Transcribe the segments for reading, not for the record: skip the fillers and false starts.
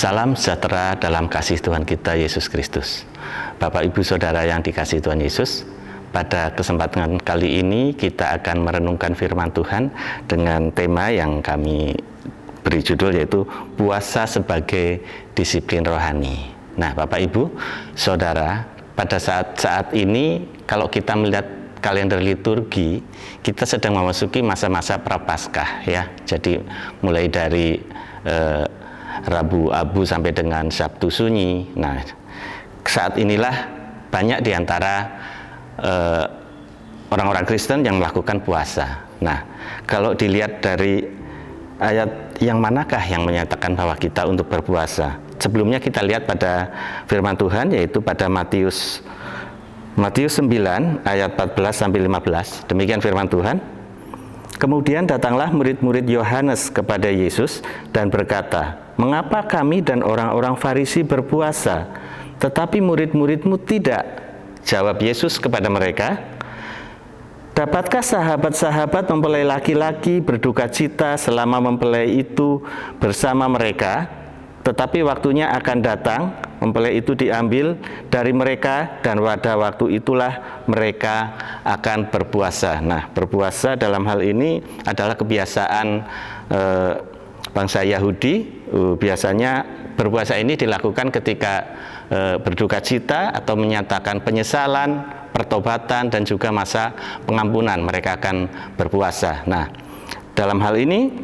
Salam sejahtera dalam kasih Tuhan kita Yesus Kristus. Bapak Ibu Saudara yang dikasihi Tuhan Yesus, pada kesempatan kali ini kita akan merenungkan firman Tuhan dengan tema yang kami beri judul, yaitu puasa sebagai disiplin rohani. Nah, Bapak Ibu Saudara, pada saat ini kalau kita melihat kalender liturgi, kita sedang memasuki masa-masa Prapaskah ya. Jadi mulai dari Rabu Abu sampai dengan Sabtu Sunyi. Nah, saat inilah banyak di antara orang-orang Kristen yang melakukan puasa. Nah, kalau dilihat dari ayat yang manakah yang menyatakan bahwa kita untuk berpuasa? Sebelumnya kita lihat pada firman Tuhan, yaitu pada Matius 9 ayat 14 sampai 15. Demikian firman Tuhan. Kemudian datanglah murid-murid Yohanes kepada Yesus dan berkata, "Mengapa kami dan orang-orang Farisi berpuasa, tetapi murid-muridmu tidak?" Jawab Yesus kepada mereka, "Dapatkah sahabat-sahabat mempelai laki-laki berduka cita selama mempelai itu bersama mereka? Tetapi waktunya akan datang, mempelai itu diambil dari mereka, dan pada waktu itulah mereka akan berpuasa." Nah, berpuasa dalam hal ini adalah kebiasaan bangsa Yahudi. Biasanya berpuasa ini dilakukan ketika berduka cita atau menyatakan penyesalan, pertobatan, dan juga masa pengampunan. Mereka akan berpuasa. Nah, dalam hal ini,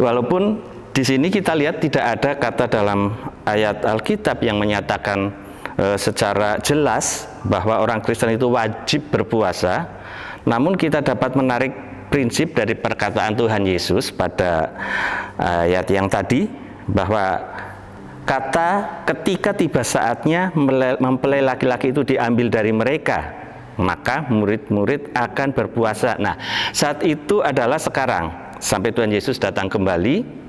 walaupun di sini kita lihat tidak ada kata dalam ayat Alkitab yang menyatakan secara jelas bahwa orang Kristen itu wajib berpuasa, namun kita dapat menarik prinsip dari perkataan Tuhan Yesus pada ayat yang tadi, bahwa kata ketika tiba saatnya mempelai laki-laki itu diambil dari mereka, maka murid-murid akan berpuasa. Nah, saat itu adalah sekarang, sampai Tuhan Yesus datang kembali,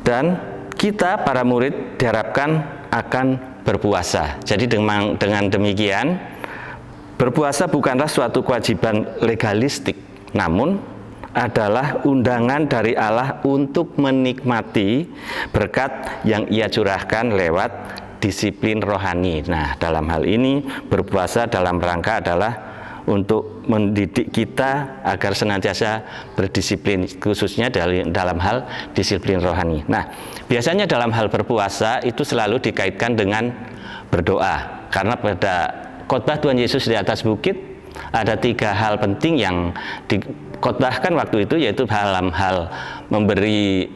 dan kita para murid diharapkan akan berpuasa. Jadi dengan demikian, berpuasa bukanlah suatu kewajiban legalistik, namun adalah undangan dari Allah untuk menikmati berkat yang Ia curahkan lewat disiplin rohani. Nah, dalam hal ini berpuasa dalam rangka adalah untuk mendidik kita agar senantiasa berdisiplin, khususnya dalam hal disiplin rohani. Nah, biasanya dalam hal berpuasa itu selalu dikaitkan dengan berdoa, karena pada khotbah Tuhan Yesus di atas bukit ada 3 hal penting yang dikhotbahkan waktu itu, yaitu dalam hal memberi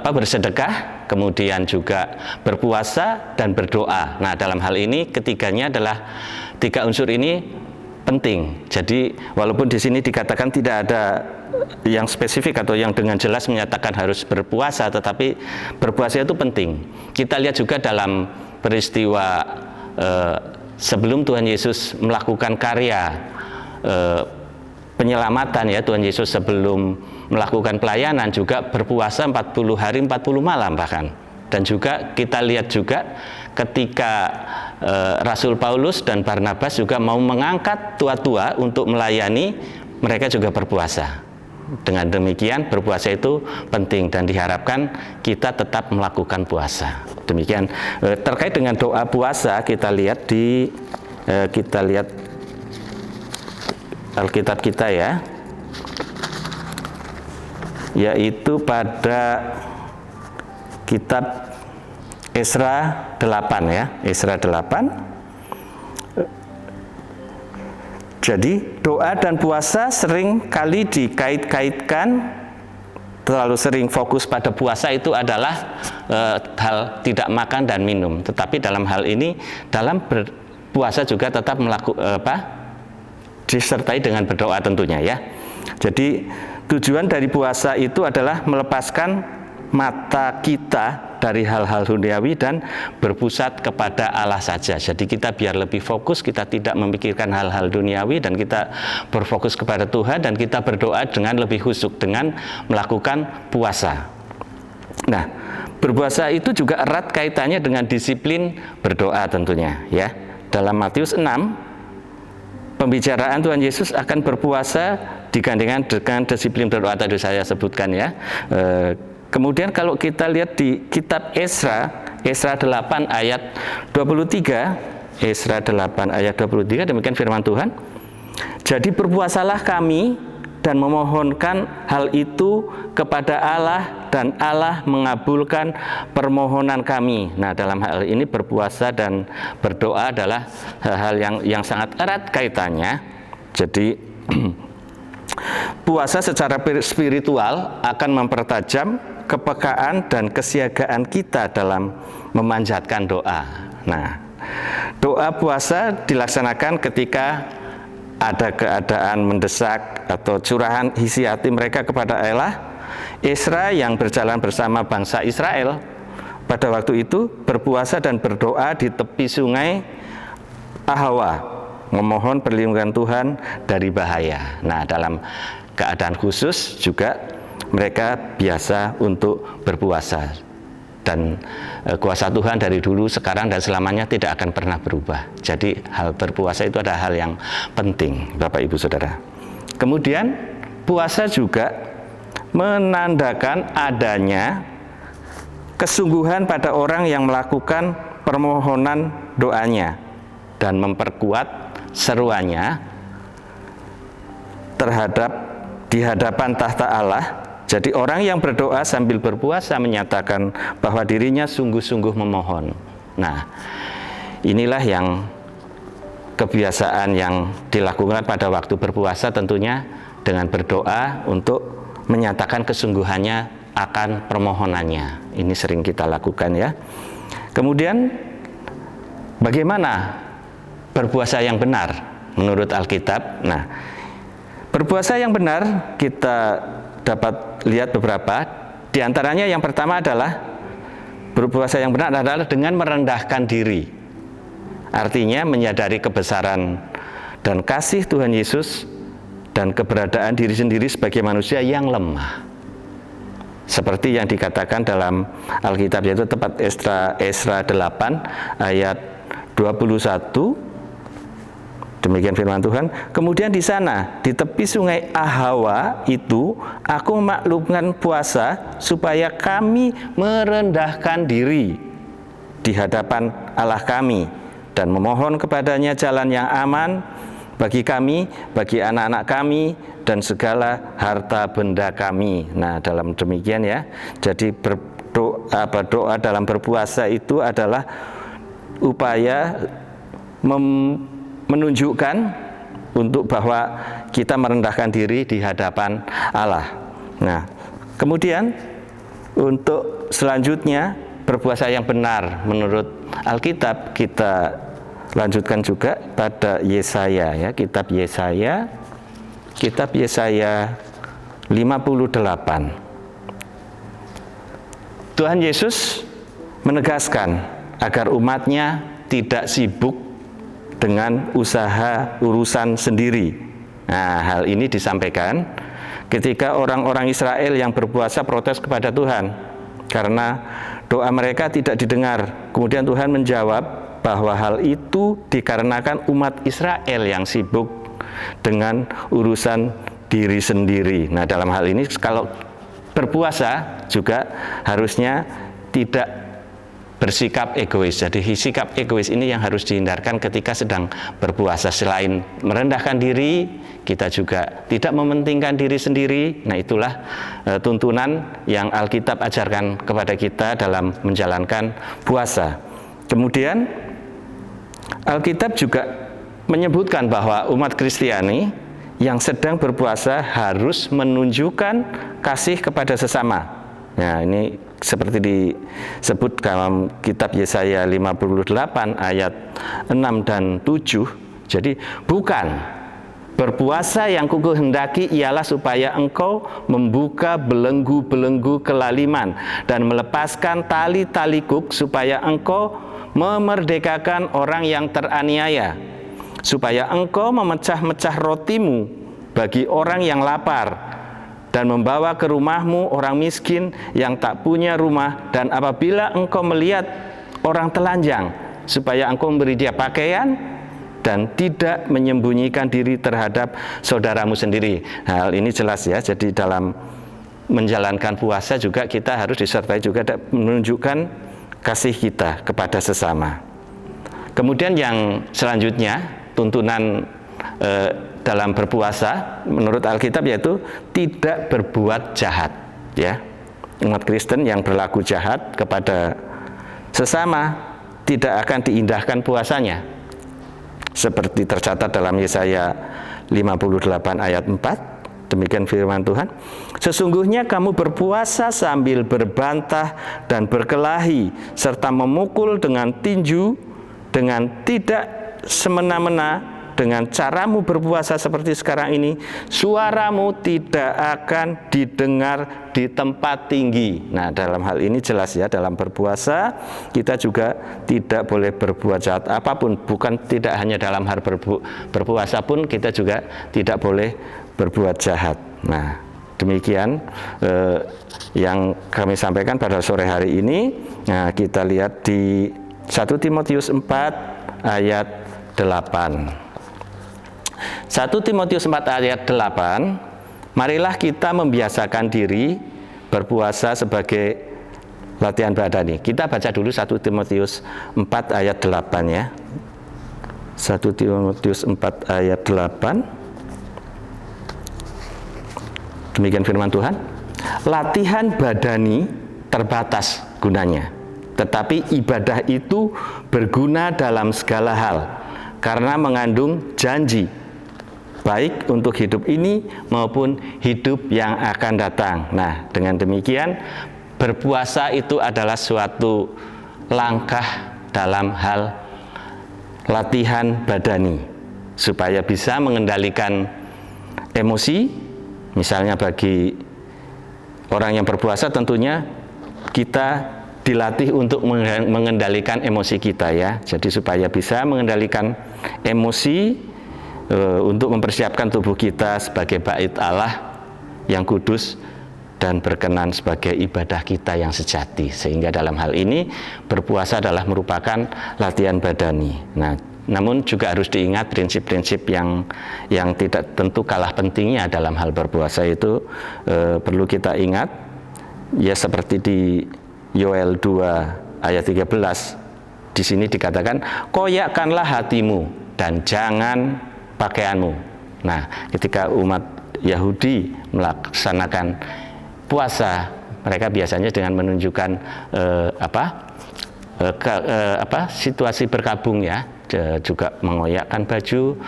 bersedekah, kemudian juga berpuasa dan berdoa. Nah, dalam hal ini ketiganya adalah 3 unsur ini penting. Jadi walaupun di sini dikatakan tidak ada yang spesifik atau yang dengan jelas menyatakan harus berpuasa, tetapi berpuasa itu penting. Kita lihat juga dalam peristiwa sebelum Tuhan Yesus melakukan karya penyelamatan ya, Tuhan Yesus sebelum melakukan pelayanan juga berpuasa 40 hari 40 malam bahkan. Dan juga kita lihat juga ketika Rasul Paulus dan Barnabas juga mau mengangkat tua-tua untuk melayani, mereka juga berpuasa. Dengan demikian, berpuasa itu penting dan diharapkan kita tetap melakukan puasa. Demikian. Terkait dengan doa puasa, kita lihat Alkitab kita ya, yaitu pada kitab Esra 8 ya, Esra 8. Jadi doa dan puasa sering kali dikait-kaitkan, terlalu sering fokus pada puasa itu adalah hal tidak makan dan minum. Tetapi dalam hal ini, dalam berpuasa juga tetap disertai dengan berdoa tentunya ya. Jadi tujuan dari puasa itu adalah melepaskan mata kita dari hal-hal duniawi dan berpusat kepada Allah saja. Jadi kita biar lebih fokus, kita tidak memikirkan hal-hal duniawi dan kita berfokus kepada Tuhan, dan kita berdoa dengan lebih khusyuk dengan melakukan puasa. Nah, berpuasa itu juga erat kaitannya dengan disiplin berdoa tentunya ya. Dalam Matius 6, pembicaraan Tuhan Yesus akan berpuasa digandengkan dengan disiplin berdoa tadi saya sebutkan ya. Kemudian kalau kita lihat di kitab Esra 8 ayat 23, Esra 8 ayat 23, demikian firman Tuhan. Jadi berpuasalah kami dan memohonkan hal itu kepada Allah, dan Allah mengabulkan permohonan kami. Nah, dalam hal ini berpuasa dan berdoa adalah hal-hal yang sangat erat kaitannya. Jadi puasa secara spiritual akan mempertajam kepekaan dan kesiagaan kita dalam memanjatkan doa. Nah, doa puasa dilaksanakan ketika ada keadaan mendesak atau curahan isi hati mereka kepada Allah. Esra yang berjalan bersama bangsa Israel pada waktu itu berpuasa dan berdoa di tepi sungai Ahawa, memohon perlindungan Tuhan dari bahaya. Nah, dalam keadaan khusus juga mereka biasa untuk berpuasa, dan kuasa Tuhan dari dulu, sekarang, dan selamanya tidak akan pernah berubah. Jadi hal berpuasa itu adalah hal yang penting, Bapak Ibu Saudara. Kemudian puasa juga menandakan adanya kesungguhan pada orang yang melakukan permohonan doanya dan memperkuat seruannya di hadapan tahta Allah. Jadi orang yang berdoa sambil berpuasa menyatakan bahwa dirinya sungguh-sungguh memohon. Nah, inilah yang kebiasaan yang dilakukan pada waktu berpuasa, tentunya dengan berdoa untuk menyatakan kesungguhannya akan permohonannya. Ini sering kita lakukan ya. Kemudian bagaimana berpuasa yang benar menurut Alkitab? Nah, berpuasa yang benar kita dapat lihat beberapa. Di antaranya yang pertama adalah berpuasa yang benar adalah dengan merendahkan diri. Artinya menyadari kebesaran dan kasih Tuhan Yesus dan keberadaan diri sendiri sebagai manusia yang lemah. Seperti yang dikatakan dalam Alkitab, yaitu tepat Esra 8 ayat 21. Demikian firman Tuhan. Kemudian di sana, di tepi sungai Ahawa itu, aku memaklumkan puasa supaya kami merendahkan diri di hadapan Allah kami dan memohon kepadanya jalan yang aman bagi kami, bagi anak-anak kami, dan segala harta benda kami. Nah, dalam demikian ya, jadi doa dalam berpuasa itu adalah upaya menunjukkan untuk bahwa kita merendahkan diri di hadapan Allah. Nah, kemudian untuk selanjutnya berpuasa yang benar menurut Alkitab, kita lanjutkan juga pada Yesaya ya, kitab Yesaya 58. Tuhan Yesus menegaskan agar umatnya tidak sibuk dengan urusan sendiri. Nah, hal ini disampaikan ketika orang-orang Israel yang berpuasa protes kepada Tuhan karena doa mereka tidak didengar. Kemudian Tuhan menjawab bahwa hal itu dikarenakan umat Israel yang sibuk dengan urusan diri sendiri. Nah, dalam hal ini kalau berpuasa juga harusnya tidak bersikap egois. Jadi sikap egois ini yang harus dihindarkan ketika sedang berpuasa. Selain merendahkan diri, kita juga tidak mementingkan diri sendiri. Nah, itulah tuntunan yang Alkitab ajarkan kepada kita dalam menjalankan puasa. Kemudian Alkitab juga menyebutkan bahwa umat Kristiani yang sedang berpuasa harus menunjukkan kasih kepada sesama. Nah, ini seperti disebut dalam kitab Yesaya 58 ayat 6 dan 7. Jadi bukan berpuasa yang kukehendaki ialah supaya engkau membuka belenggu-belenggu kelaliman dan melepaskan tali-tali kuk, supaya engkau memerdekakan orang yang teraniaya, supaya engkau memecah-mecah rotimu bagi orang yang lapar, dan membawa ke rumahmu orang miskin yang tak punya rumah. Dan apabila engkau melihat orang telanjang, supaya engkau memberi dia pakaian dan tidak menyembunyikan diri terhadap saudaramu sendiri. Hal ini jelas ya. Jadi dalam menjalankan puasa juga kita harus disertai juga menunjukkan kasih kita kepada sesama. Kemudian yang selanjutnya, tuntunan dalam berpuasa menurut Alkitab yaitu tidak berbuat jahat, ya. Umat Kristen yang berlaku jahat kepada sesama tidak akan diindahkan puasanya. Seperti tercatat dalam Yesaya 58 ayat 4, demikian firman Tuhan, sesungguhnya kamu berpuasa sambil berbantah dan berkelahi serta memukul dengan tinju dengan tidak semena-mena. Dengan caramu berpuasa seperti sekarang ini, suaramu tidak akan didengar di tempat tinggi. Nah, dalam hal ini jelas ya, dalam berpuasa kita juga tidak boleh berbuat jahat apapun. Bukan tidak hanya dalam hal berpuasa pun kita juga tidak boleh berbuat jahat. Nah, demikian yang kami sampaikan pada sore hari ini. Nah, kita lihat di 1 Timotius 4 ayat 8. 1 Timotius 4 ayat 8, marilah kita membiasakan diri berpuasa sebagai latihan badani. Kita baca dulu 1 Timotius 4 ayat 8 ya. 1 Timotius 4 ayat 8. Demikian firman Tuhan. Latihan badani terbatas gunanya, tetapi ibadah itu berguna dalam segala hal karena mengandung janji baik untuk hidup ini maupun hidup yang akan datang. Nah, dengan demikian berpuasa itu adalah suatu langkah dalam hal latihan badani supaya bisa mengendalikan emosi. Misalnya bagi orang yang berpuasa tentunya kita dilatih untuk mengendalikan emosi kita ya. Jadi supaya bisa mengendalikan emosi untuk mempersiapkan tubuh kita sebagai bait Allah yang kudus dan berkenan sebagai ibadah kita yang sejati. Sehingga dalam hal ini berpuasa adalah merupakan latihan badani. Nah, namun juga harus diingat prinsip-prinsip yang tidak tentu kalah pentingnya dalam hal berpuasa itu perlu kita ingat ya, seperti di Yoel 2 ayat 13 di sini dikatakan koyakkanlah hatimu dan jangan pakaianmu. Nah, ketika umat Yahudi melaksanakan puasa, mereka biasanya dengan menunjukkan situasi berkabung ya, juga mengoyakkan baju,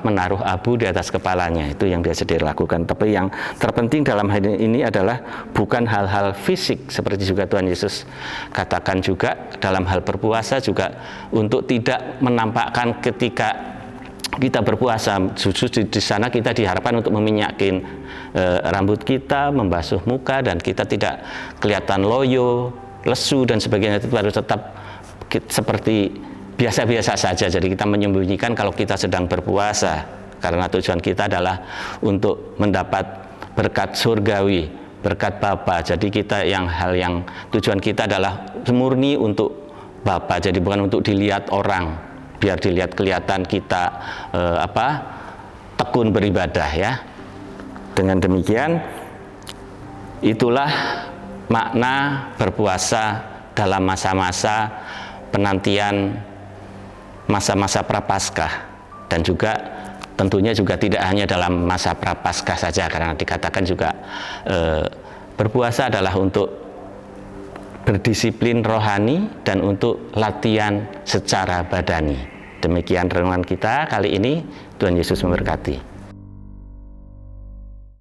menaruh abu di atas kepalanya. Itu yang biasa dilakukan. Tapi yang terpenting dalam hal ini adalah bukan hal-hal fisik, seperti juga Tuhan Yesus katakan juga dalam hal berpuasa juga untuk tidak menampakkan ketika kita berpuasa, justru di sana kita diharapkan untuk meminyakin rambut kita, membasuh muka, dan kita tidak kelihatan loyo, lesu dan sebagainya. Itu harus tetap seperti biasa-biasa saja. Jadi kita menyembunyikan kalau kita sedang berpuasa, karena tujuan kita adalah untuk mendapat berkat surgawi, berkat Bapa. Jadi kita hal yang tujuan kita adalah murni untuk Bapa. Jadi bukan untuk dilihat orang, biar dilihat kelihatan kita tekun beribadah ya. Dengan demikian itulah makna berpuasa dalam masa-masa penantian masa-masa Prapaskah, dan juga tentunya juga tidak hanya dalam masa Prapaskah saja, karena dikatakan juga berpuasa adalah untuk berdisiplin rohani dan untuk latihan secara badani. Demikian renungan kita kali ini. Tuhan Yesus memberkati.